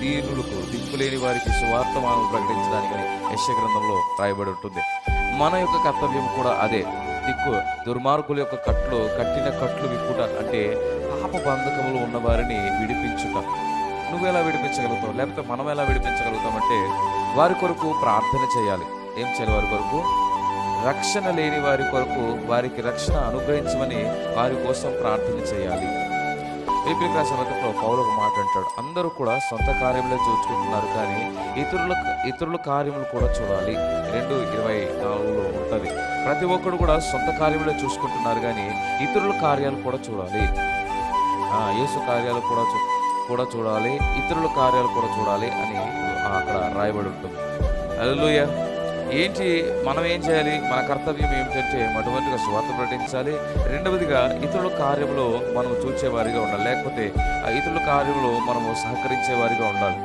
దీనులకు, దిక్కులేని వారికి సువార్తమానం ప్రకటించడానికి యెషయా గ్రంథంలో రాయబడి ఉంటుంది. మన యొక్క కర్తవ్యం కూడా అదే. దుర్మార్గుల యొక్క కట్టిన కట్లు విప్పుట అంటే పాప బంధకములు ఉన్న వారిని విడిపించుట. నువ్వెలా విడిపించగలుగుతావు? లేకపోతే మనం ఎలా విడిపించగలుగుతామంటే వారి కొరకు ప్రార్థన చేయాలి. ఏం చేయాలి? వారి కొరకు, రక్షణ లేని వారి కొరకు వారికి రక్షణ అనుగ్రహించమని వారి కోసం ప్రార్థన చేయాలి. ఫిలిప్పీయులకు రాసిన పత్రికలో పౌలు ఒక మాట అంటాడు, అందరూ కూడా సొంత కార్యములే చూసుకుంటున్నారు, కానీ ఇతరుల కార్యములు కూడా చూడాలి. 2:24లో ఉంటుంది. ప్రతి ఒక్కరు కూడా సొంత కార్యములే చూసుకుంటున్నారు, కానీ ఇతరుల కార్యాలు కూడా చూడాలి. యేసు కార్యాలు కూడా చూడాలి, ఇతరుల కార్యాలు కూడా చూడాలి అని అక్కడ రాయబడి ఉంటుంది. హల్లెలూయా. ఏంటి మనం ఏం చేయాలి? మన కర్తవ్యం ఏమిటంటే మొట్టమొదటిగా సువార్త ప్రకటించాలి. రెండవదిగా ఇతరుల కార్యంలో మనం చూచేవారిగా ఉండాలి, లేకపోతే ఇతరుల కార్యంలో మనము సహకరించేవారిగా ఉండాలి.